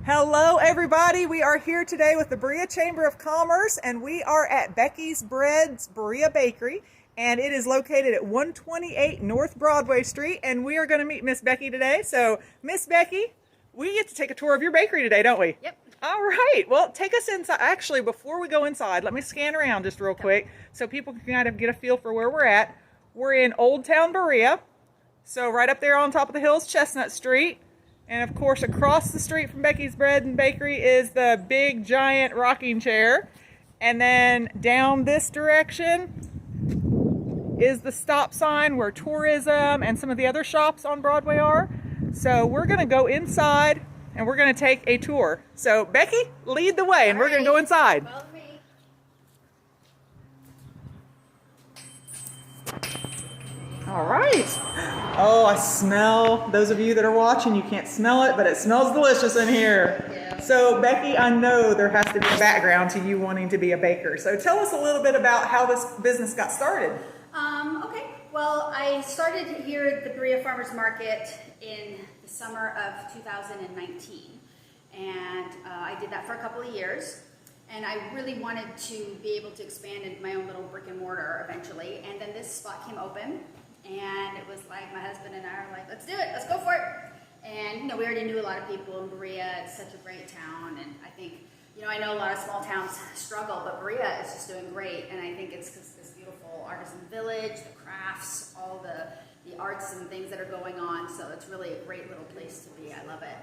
Hello everybody, we are here today with the Berea Chamber of Commerce and we are at Becky's Bread's Berea Bakery and it is located at 128 North Broadway Street and we are going to meet Miss Becky today. So Miss Becky, we get to take a tour of your bakery today, don't we? Yep. All right, well take us inside. Actually, before we go inside, let me scan around just real quick so people can kind of get a feel for where we're at. We're in Old Town Berea, so right up there on top of the hill is Chestnut Street. And of course, across the street from Becky's Bread and Bakery is the big giant rocking chair. And then down this direction is the stop sign where tourism and some of the other shops on Broadway are. So we're gonna go inside and we're gonna take a tour. So Becky, lead the way and we're gonna go inside. Follow me. All right. Oh, I smell, those of you that are watching, you can't smell it, but it smells delicious in here. Yeah. So Becky, I know there has to be a background to you wanting to be a baker. So tell us a little bit about how this business got started. Okay, well, I started here at the Berea Farmers Market in the summer of 2019. And I did that for a couple of years. And I really wanted to be able to expand into my own little brick and mortar eventually. And then this spot came open. And it was like my husband and I were like, let's do it, let's go for it. And you know, we already knew a lot of people in Berea. It's such a great town, and I think, you know, I know a lot of small towns struggle, but Berea is just doing great. And I think it's because this beautiful artisan village, the crafts, all the arts and things that are going on. So it's really a great little place to be. I love it.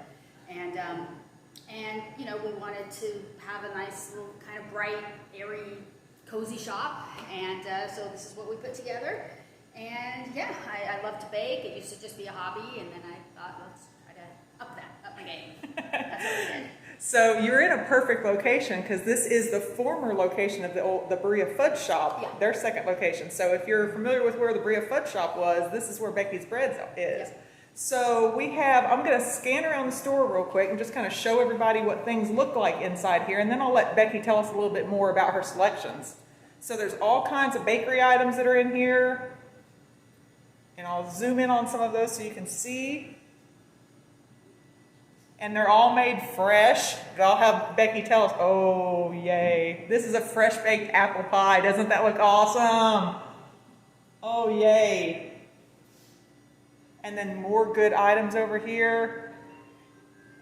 And you know, we wanted to have a nice little kind of bright, airy, cozy shop. And so this is what we put together. And yeah, I love to bake. It used to just be a hobby, and then I thought, let's try to up my game. That's what we did. So you're in a perfect location because this is the former location of the Berea Fudge Shop, Yeah. their second location. So if you're familiar with where the Berea Fudge Shop was, this is where Becky's Bread is. Yep. So we have, I'm going to scan around the store real quick and just kind of show everybody what things look like inside here, and then I'll let Becky tell us a little bit more about her selections. So there's all kinds of bakery items that are in here. And I'll zoom in on some of those so you can see. And they're all made fresh. But I'll have Becky tell us, oh, yay. This is a fresh baked apple pie. Doesn't that look awesome? Oh, yay. And then more good items over here.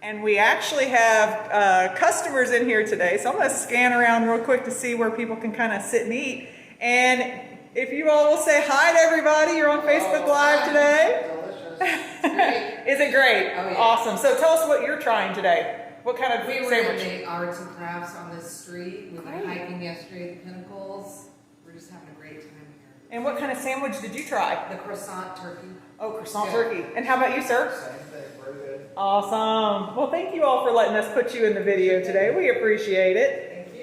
And we actually have customers in here today. So I'm going to scan around real quick to see where people can kind of sit and eat. And if you all will say hi to everybody, you're on Facebook Live today. Delicious. Is it great? Oh, yeah. Awesome. So tell us what you're trying today. What kind of We were sandwich? going to make arts and crafts on this street. We went hiking yesterday at the Pinnacles. We're just having a great time here. And what kind of sandwich did you try? The croissant turkey. Oh, croissant Yeah. turkey. And how about you, sir? Same thing, very good. Awesome. Well, thank you all for letting us put you in the video today. We appreciate it. Thank you.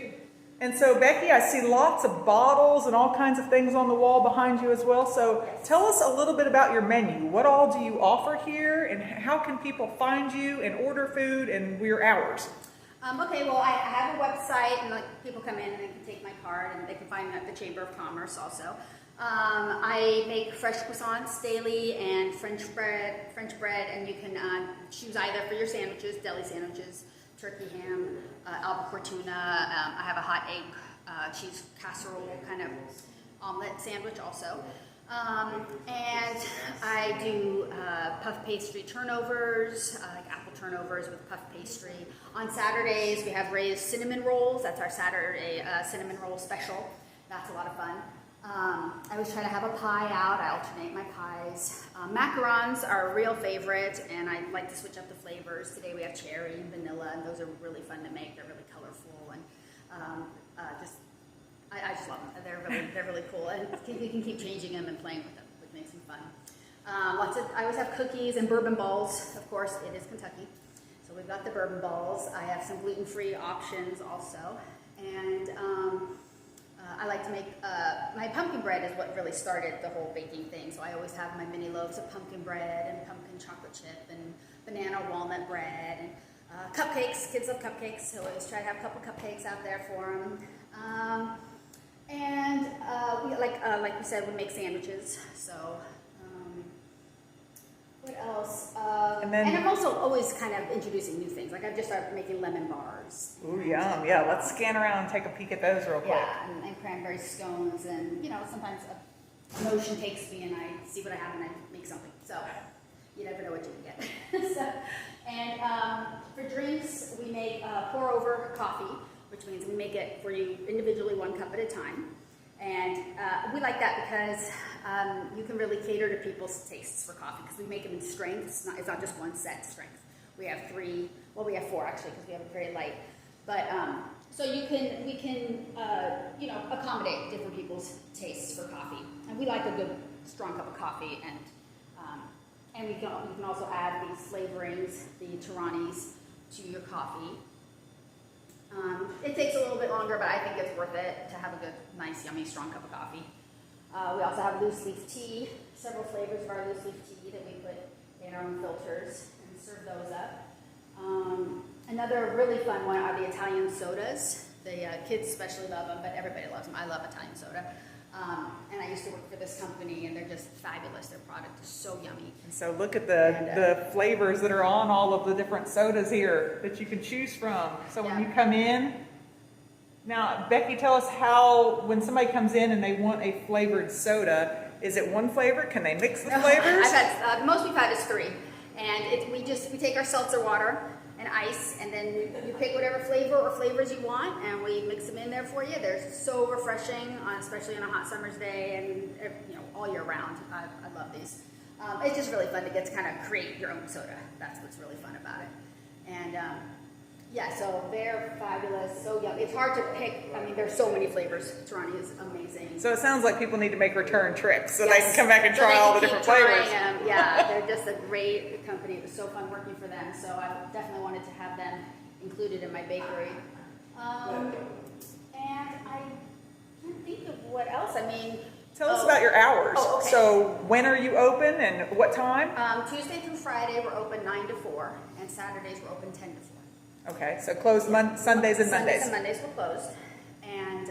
And so, Becky, I see lots of bottles and all kinds of things on the wall behind you as well. So tell us a little bit about your menu. What all do you offer here, and how can people find you and order food, and your hours? Okay, well, I have a website, and like people come in and they can take my card, and they can find me at the Chamber of Commerce also. I make fresh croissants daily and French bread, and you can choose either for your sandwiches, deli sandwiches, turkey ham, albacore tuna. I have a hot egg cheese casserole kind of omelet sandwich also. And I do puff pastry turnovers, like apple turnovers with puff pastry. On Saturdays, we have Ray's cinnamon rolls. That's our Saturday cinnamon roll special. That's a lot of fun. I always try to have a pie out. I alternate my pies. Macarons are a real favorite, and I like to switch up the flavors. Today we have cherry and vanilla, and those are really fun to make. They're really colorful, and I just love them. They're really cool, and you can keep changing them and playing with them, which makes them fun. I always have cookies and bourbon balls. Of course, it is Kentucky, so we've got the bourbon balls. I have some gluten-free options also, and I like to make, my pumpkin bread is what really started the whole baking thing. So I always have my mini loaves of pumpkin bread and pumpkin chocolate chip and banana walnut bread and cupcakes. Kids love cupcakes, so I always try to have a couple cupcakes out there for them. Like we said, we make sandwiches. So what else? And then- and I'm also always kind of introducing new things. Like I've just started making lemon bars. Ooh, yum. Yeah, let's scan around and take a peek at those real quick. Yeah, and cranberry scones, and you know, sometimes a notion takes me and I see what I have and I make something. So you never know what you can get. So, and for drinks, we make pour over coffee, which means we make it for you individually, 1 cup at a time. And we like that because you can really cater to people's tastes for coffee because we make them in strengths. It's not just one set strength. We have 3, well, we have 4 actually because we have it very light. But so we can you know, accommodate different people's tastes for coffee. And we like a good strong cup of coffee, and you can also add these flavorings, the brownies, to your coffee. It takes a little bit longer, but I think it's worth it to have a good, nice, yummy, strong cup of coffee. We also have loose leaf tea, several flavors of our loose leaf tea that we put in our own filters and serve those up. Another really fun one are the Italian sodas. The kids especially love them, but everybody loves them. I love Italian soda. And I used to work for this company, and they're just fabulous. Their product is so yummy. And so look at the flavors that are on all of the different sodas here that you can choose from. So when you come in, now Becky, tell us how, when somebody comes in and they want a flavored soda, is it one flavor? Can they mix the flavors? I've had, the most we've had is 3. And we take our seltzer water and ice, and then you pick whatever flavor or flavors you want, and we mix them in there for you. They're so refreshing, especially on a hot summer's day, and you know, all year round. I love these. It's just really fun to get to kind of create your own soda. That's what's really fun about it. And yeah, so they're fabulous, so yummy. It's hard to pick. I mean, there's so many flavors. Brownie is amazing. So it sounds like people need to make return trips so they can come back and try all the different flavors. Yeah, they're just a great company. It was so fun working for them. So I definitely wanted to have them included in my bakery. And I can't think of what else. I mean, tell us about your hours. Oh, okay. So when are you open and what time? Tuesday through Friday we're open 9 to 4, and Saturdays we're open 10 to 4. Okay, so closed Sundays and Mondays. Sundays and Mondays we're closed, and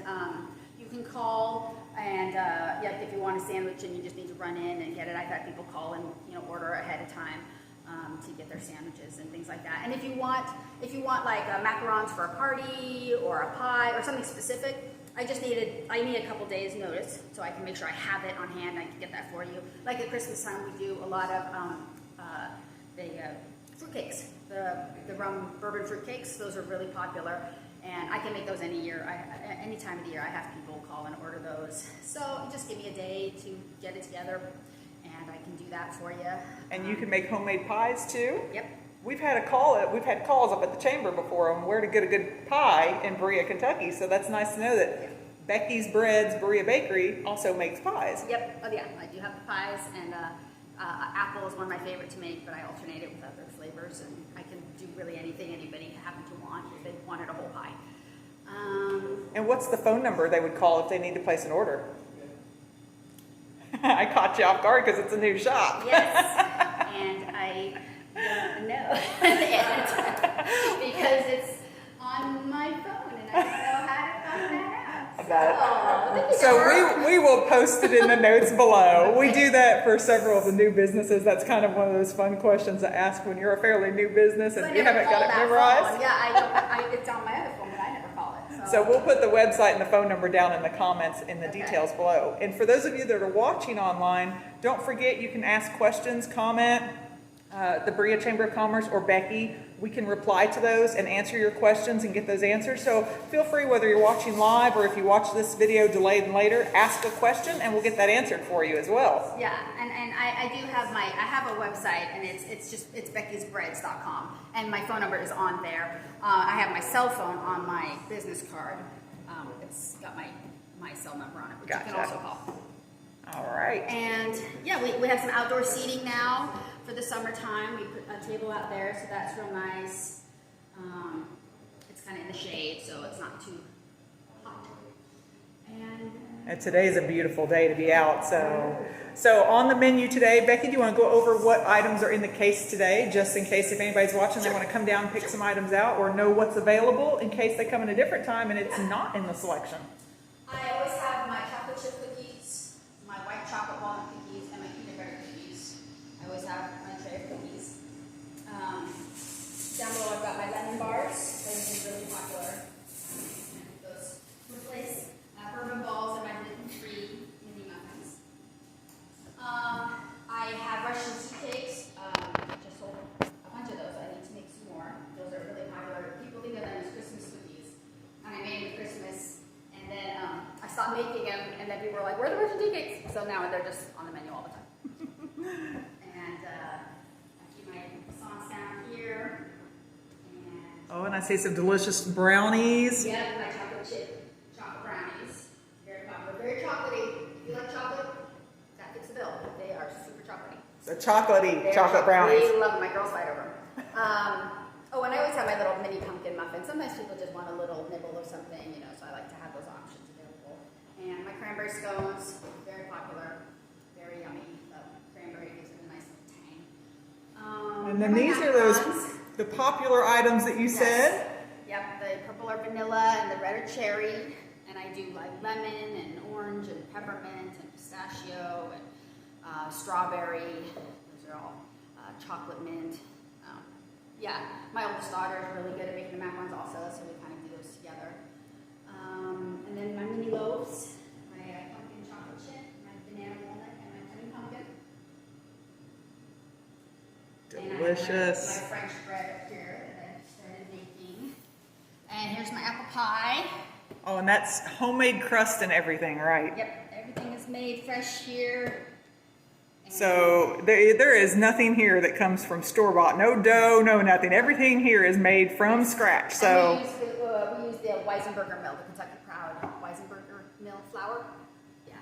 you can call, and yeah, if you want a sandwich and you just need to run in and get it. I've had people call and order ahead of time to get their sandwiches and things like that. And if you want like macarons for a party or a pie or something specific, I need a couple days notice so I can make sure I have it on hand. I can get that for you. Like at Christmas time, we do a lot of the fruitcakes. The rum bourbon fruitcakes, those are really popular, and I can make those any time of the year. I have people call and order those. So just give me a day to get it together, and I can do that for you. And you can make homemade pies too? Yep. We've had calls up at the chamber before on where to get a good pie in Berea, Kentucky. So that's nice to know that Becky's Breads Berea Bakery also makes pies. Yep. Oh yeah, I do have the pies, and apple is one of my favorite to make, but I alternate it with other flavors, and I can do really anything anybody happen to want if they wanted a whole pie. And what's the phone number they would call if they need to place an order? I caught you off guard because it's a new shop. Yes, and I don't know because it's on my phone, and I don't know how to find that out. So we will post it in the notes below. We do that for several of the new businesses. That's kind of one of those fun questions to ask when you're a fairly new business and you haven't got it memorized. Phone. Yeah, it's on my other phone, but I never call it. So we'll put the website and the phone number down in the comments in the details below. And for those of you that are watching online, don't forget you can ask questions, comment, the Berea Chamber of Commerce or Becky. We can reply to those and answer your questions and get those answers. So feel free, whether you're watching live or if you watch this video delayed and later, ask a question and we'll get that answered for you as well. Yeah, and I do have I have a website, and it's beckysbreads.com, and my phone number is on there. I have my cell phone on my business card. It's got my cell number on it, which you can also call. All right. And yeah, we have some outdoor seating now for the summertime. We put a table out there, so that's real nice. It's kind of in the shade, so it's not too hot. And today's a beautiful day to be out. So on the menu today, Becky, do you want to go over what items are in the case today, just in case if anybody's watching, they want to come down and pick some items out, or know what's available in case they come in a different time and it's not in the selection? I always have my chocolate chip cookies, my white chocolate walnut cookies, and my peanut butter cookies. I always have my tray of And then people were like, where are the Russian tea cakes? So now they're just on the menu all the time. And I keep my croissants down here. And Oh, and I see some delicious brownies. yeah, my chocolate chip chocolate brownies. Very popular, very chocolatey. If you like chocolate, that fits the bill. They are super chocolatey. So chocolatey They're chocolate brownies. We love them. My girls fight over them. Oh, and I always have my little mini pumpkin muffin. Sometimes people just want a little nibble of something, you know, so I like to have those options available. And my cranberry scones, very popular, very yummy. The cranberry gives it a nice little tang. And then these are those, macarons. the popular items that you Yes. said. Yep, the purple or vanilla and the red or cherry. And I do like lemon and orange and peppermint and pistachio and strawberry. Those are all chocolate mint. Yeah, my oldest daughter is really good at making the macarons also, so we kind of do those together. And then my mini loaves, my pumpkin chocolate chip, my banana walnut, and my honey pumpkin. Delicious. And I have my French bread up here that I started making. And here's my apple pie. Oh, and that's homemade crust and everything, right? Yep, everything is made fresh here. And So there is nothing here that comes from store-bought. No dough, no nothing. Everything here is made from scratch. So we use the Weisenberger mill, the Kentucky Proud Weisenberger mill flour. Yeah.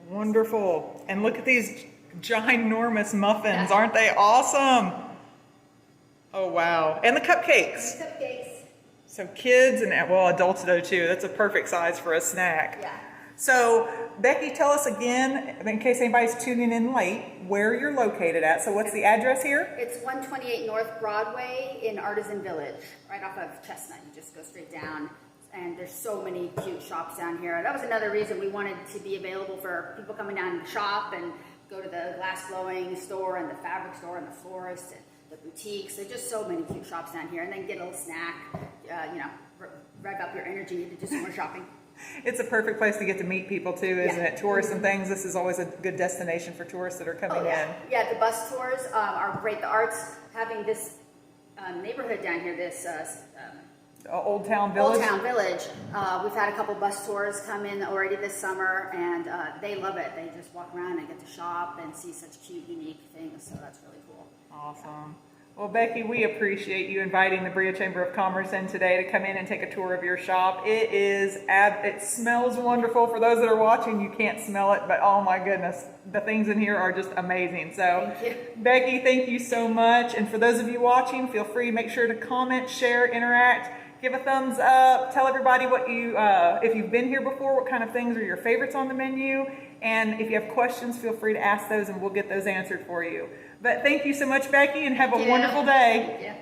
wonderful. And look at these ginormous muffins. Yeah. Aren't they awesome? Oh, wow. And the cupcakes. Cupcakes. So kids and, well, adults do too. That's a perfect size for a snack. Yeah. So, Becky, tell us again, in case anybody's tuning in late, where you're located at. So what's the address here? It's 128 North Broadway in Artisan Village, right off of Chestnut. You just go straight down, and there's so many cute shops down here. That was another reason we wanted to be available for people coming down and shop and go to the glass blowing store and the fabric store and the florist and the boutiques. There's just so many cute shops down here, and then get a little snack, you know, rev up your energy to do some more shopping. It's a perfect place to get to meet people too, isn't Yeah. it? Tourists and things. This is always a good destination for tourists that are coming Oh, yeah. in. Yeah, the bus tours are great. The arts, having this neighborhood down here, this Old Town Village. Old Town Village. We've had a couple bus tours come in already this summer, and they love it. They just walk around and get to shop and see such cute, unique things, so that's really cool. Awesome. Well, Becky, we appreciate you inviting the Berea Chamber of Commerce in today to come in and take a tour of your shop. It smells wonderful. For those that are watching, you can't smell it, but oh my goodness, the things in here are just amazing. So, Thank you. Becky, thank you so much. And for those of you watching, feel free to make sure to comment, share, interact, give a thumbs up, tell everybody what you, if you've been here before, what kind of things are your favorites on the menu. And if you have questions, feel free to ask those and we'll get those answered for you. But thank you so much, Becky, and have a wonderful day. Yeah.